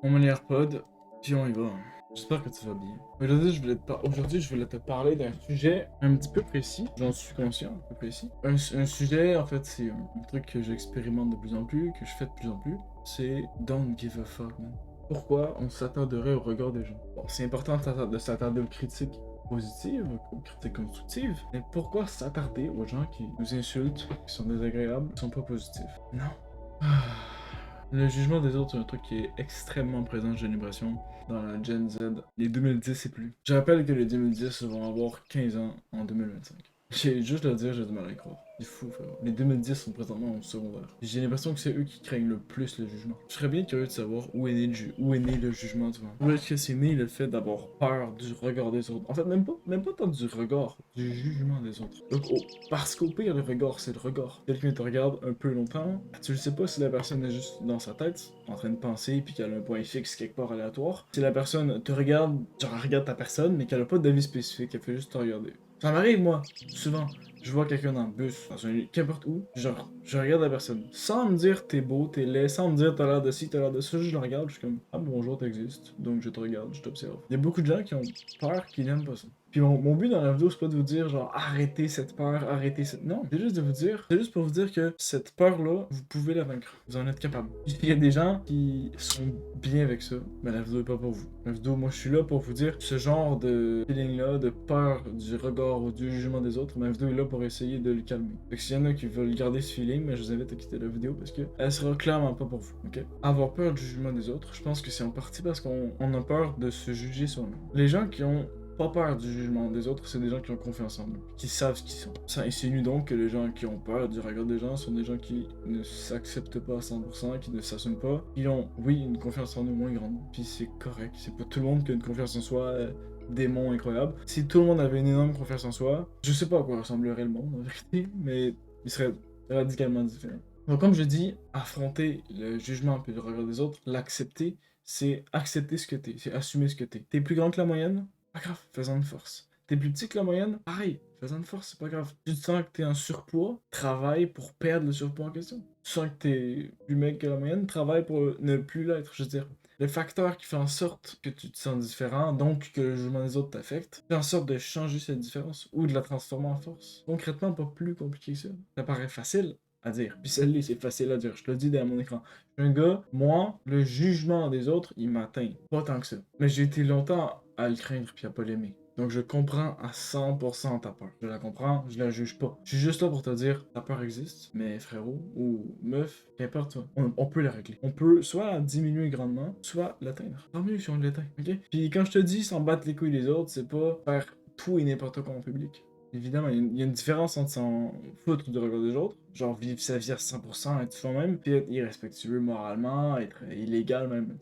On met les AirPods, puis on y va. J'espère que tu vas bien. Aujourd'hui, je voulais te parler d'un sujet un petit peu précis. J'en suis conscient, un peu précis. Un sujet, en fait, c'est un truc que j'expérimente de plus en plus, que je fais de plus en plus. C'est don't give a fuck, man. Pourquoi on s'attarderait au regard des gens? Bon, c'est important de s'attarder aux critiques positives, aux critiques constructives, mais pourquoi s'attarder aux gens qui nous insultent, qui sont désagréables, qui sont pas positifs? Non. Ah. Le jugement des autres, c'est un truc qui est extrêmement présent, j'ai l'impression, dans la Gen Z, les 2010 et plus. Je rappelle que les 2010 vont avoir 15 ans en 2025. J'ai juste le dire, j'ai du mal à y croire. C'est fou, frère. Les 2010 sont présentement au secondaire. J'ai l'impression que c'est eux qui craignent le plus le jugement. Je serais bien curieux de savoir où est né le jugement, tu vois. Où est-ce que c'est né le fait d'avoir peur du regard des autres? En fait, même pas tant du regard, du jugement des autres. Donc, parce qu'au pire, le regard, c'est le regard. Quelqu'un te regarde un peu longtemps, tu le sais pas si la personne est juste dans sa tête, en train de penser, puis qu'elle a un point fixe quelque part aléatoire. Si la personne te regarde, genre elle regarde ta personne, mais qu'elle a pas d'avis spécifique, elle fait juste te regarder. Ça m'arrive, moi, souvent. Je vois quelqu'un dans le bus, dans un qu'importe où, genre, je regarde la personne. Sans me dire t'es beau, t'es laid, sans me dire t'as l'air de ci, t'as l'air de ça, je le regarde, je suis comme ah bonjour, t'existes, donc je te regarde, je t'observe. Il y a beaucoup de gens qui ont peur, qui n'aiment pas ça. Puis mon but dans la vidéo, c'est pas de vous dire genre arrêtez cette peur, arrêtez cette. Non, c'est juste de vous dire, c'est juste pour vous dire que cette peur-là, vous pouvez la vaincre. Vous en êtes capable. Il y a des gens qui sont bien avec ça, mais la vidéo est pas pour vous. La vidéo, moi je suis là pour vous dire ce genre de feeling-là, de peur du regard ou du jugement des autres, ma vidéo est là pour essayer de le calmer. Donc s'il y en a qui veulent garder ce feeling, mais je vous invite à quitter la vidéo parce que elle sera clairement pas pour vous, ok? Avoir peur du jugement des autres, je pense que c'est en partie parce qu'on a peur de se juger soi-même. Les gens qui ont pas peur du jugement des autres, c'est des gens qui ont confiance en eux, qui savent ce qu'ils sont. Ça insinue donc que les gens qui ont peur du regard des gens sont des gens qui ne s'acceptent pas à 100%, qui ne s'assument pas, qui ont, oui, une confiance en eux moins grande. Puis c'est correct, c'est pas tout le monde qui a une confiance en soi démon incroyable. Si tout le monde avait une énorme confiance en soi, je sais pas à quoi ressemblerait le monde en vérité, mais il serait radicalement différent. Donc comme je dis, affronter le jugement puis le regard des autres, l'accepter, c'est accepter ce que t'es, c'est assumer ce que t'es. T'es plus grand que la moyenne? Pas grave, fais-en une force. T'es plus petit que la moyenne? Pareil, fais-en une force, c'est pas grave. Tu te sens que t'es en surpoids? Travaille pour perdre le surpoids en question. Tu sens que t'es plus mec que la moyenne? Travaille pour ne plus l'être. Je veux dire, le facteur qui fait en sorte que tu te sens différent, donc que le jugement des autres t'affecte, fait en sorte de changer cette différence ou de la transformer en force. Concrètement, pas plus compliqué que ça. Ça paraît facile à dire. Puis celle-là, c'est facile à dire. Je te le dis derrière mon écran. Je suis un gars, moi, le jugement des autres, il m'atteint. Pas tant que ça. Mais j'ai été longtemps à le craindre puis à pas l'aimer. Donc je comprends à 100% ta peur. Je la comprends, je la juge pas. Je suis juste là pour te dire, ta peur existe, mais frérot ou meuf, qu'importe toi, on peut la régler. On peut soit la diminuer grandement, soit l'atteindre. Tant mieux si on l'éteint, ok? Puis quand je te dis s'en battre les couilles des autres, c'est pas faire tout et n'importe quoi en public. Évidemment, il y a une différence entre s'en foutre du regard des autres, genre vivre sa vie à 100%, être soi-même, puis être irrespectueux moralement, être illégal même.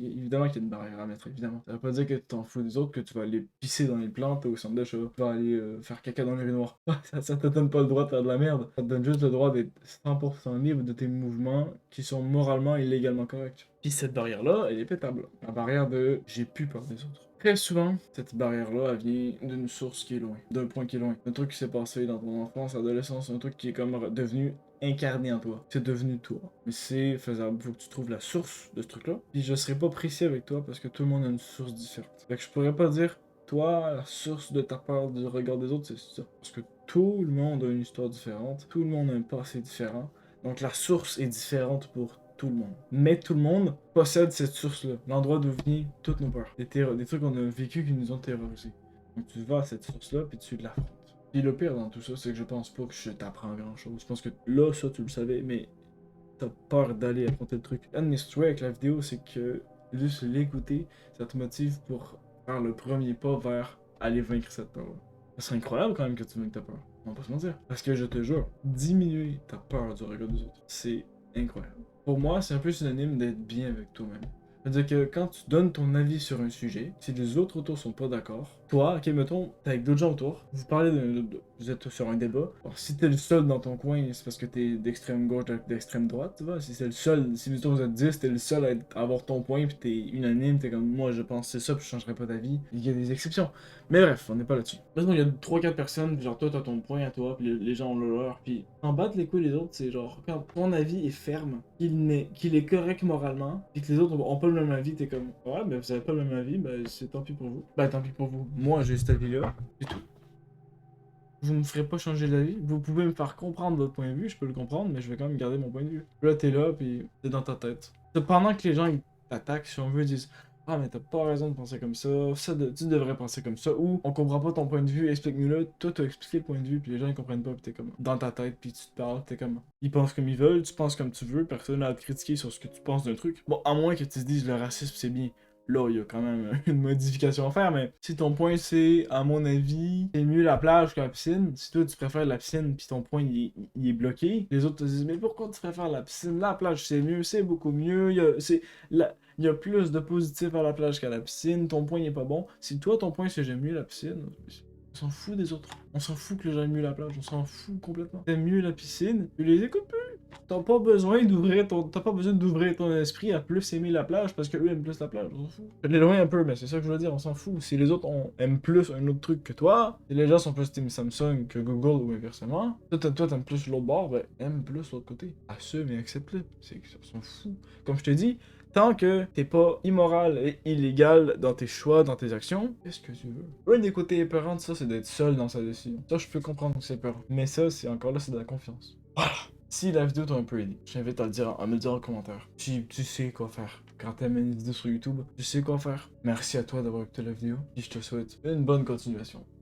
Évidemment qu'il y a une barrière à mettre, évidemment. Ça veut pas dire que tu t'en fous des autres, que tu vas aller pisser dans les plantes au centre d'achat, tu vas aller faire caca dans les rues noires. Ça te donne pas le droit de faire de la merde. Ça te donne juste le droit d'être 100% libre de tes mouvements qui sont moralement et légalement corrects. Puis cette barrière-là, elle est pétable. La barrière de j'ai plus peur des autres. Très souvent, cette barrière-là, elle vient d'une source qui est loin, d'un point qui est loin. Un truc qui s'est passé dans ton enfance, adolescence, un truc qui est comme devenu incarné en toi. C'est devenu toi. Mais c'est faisable. Faut que tu trouves la source de ce truc-là. Puis je serai pas précis avec toi parce que tout le monde a une source différente. Fait que je pourrais pas dire, toi, la source de ta peur du regard des autres, c'est ça. Parce que tout le monde a une histoire différente. Tout le monde a un passé différent. Donc la source est différente pour tout le monde. Mais tout le monde possède cette source-là, l'endroit d'où viennent toutes nos peurs. Des trucs qu'on a vécu qui nous ont terrorisés. Donc tu vas à cette source-là, puis tu l'affrontes. Puis le pire dans tout ça, c'est que je pense pas que je t'apprends grand-chose. Je pense que là, ça, tu le savais, mais t'as peur d'aller affronter le truc. Un de mes souhaits avec la vidéo, c'est que juste l'écouter, ça te motive pour faire le premier pas vers aller vaincre cette peur-là. Ça serait incroyable quand même que tu vainques ta peur. On va pas se mentir. Parce que je te jure, diminuer ta peur du regard des autres, c'est incroyable. Pour moi, c'est un peu synonyme d'être bien avec toi-même. C'est-à-dire que quand tu donnes ton avis sur un sujet, si les autres autour sont pas d'accord, toi, ok, mettons, t'es avec d'autres gens autour, vous parlez vous êtes sur un débat. Alors, si t'es le seul dans ton coin, c'est parce que t'es d'extrême gauche, d'extrême droite, tu vois. Si c'est le seul, si mettons vous êtes 10, t'es le seul à avoir ton point, puis t'es unanime, t'es comme moi, je pense c'est ça, puis je changerai pas d'avis. Il y a des exceptions. Mais bref, on n'est pas là-dessus. Maintenant, il y a 3-4 personnes, puis genre toi, t'as ton point à toi, puis les gens ont le leur, puis en battre les couilles les autres, c'est genre, quand ton avis est ferme, qu'il est correct moralement, puis que les autres ont pas le même avis, t'es comme, ouais, mais vous avez pas le même avis, ben c'est tant pis pour vous. Ben tant pis pour vous. Moi, j'ai cet avis-là, c'est tout. Vous me ferez pas changer d'avis. Vous pouvez me faire comprendre votre point de vue, je peux le comprendre, mais je vais quand même garder mon point de vue. Là, t'es là, puis t'es dans ta tête. Cependant que les gens, ils t'attaquent, si on veut, ils disent ah, mais t'as pas raison de penser comme ça, tu devrais penser comme ça, ou on comprend pas ton point de vue, explique-nous-le, toi t'as expliqué le point de vue, puis les gens ils comprennent pas, puis t'es comme dans ta tête, puis tu te parles, t'es comme ils pensent comme ils veulent, tu penses comme tu veux, personne n'a à te critiquer sur ce que tu penses d'un truc. Bon, à moins que tu te dises le racisme c'est bien. Là, il y a quand même une modification à faire, mais si ton point c'est, à mon avis, c'est mieux la plage que la piscine, si toi tu préfères la piscine puis ton point il est bloqué, les autres te disent mais pourquoi tu préfères la piscine? La plage c'est mieux, c'est beaucoup mieux, il y a plus de positifs à la plage qu'à la piscine, ton point il est pas bon. Si toi ton point c'est j'aime mieux la piscine, on s'en fout des autres. On s'en fout que les gens aiment mieux la plage, on s'en fout complètement. T'aimes mieux la piscine, tu les écoutes plus. T'as pas besoin d'ouvrir ton esprit à plus aimer la plage parce que eux aiment plus la plage, on s'en fout. Je l'éloigne un peu, mais c'est ça que je veux dire, on s'en fout. Si les autres aiment plus un autre truc que toi, si les gens sont plus Team Samsung que Google ou inversement, toi t'aimes plus l'autre bord, ben aime plus l'autre côté. Assume et accepte-le. C'est que ça s'en fout. Comme je te dis, tant que t'es pas immoral et illégal dans tes choix, dans tes actions, qu'est-ce que tu veux? Un des côtés épeurants de ça, c'est d'être seul dans sa décision. Ça, je peux comprendre que c'est épeurant. Mais ça, c'est encore là, c'est de la confiance. Voilà. Si la vidéo t'a un peu aidé, je t'invite à me le dire en commentaire. Si tu sais quoi faire. Quand t'aimes une vidéo sur YouTube, tu sais quoi faire. Merci à toi d'avoir écouté la vidéo. Et je te souhaite une bonne continuation.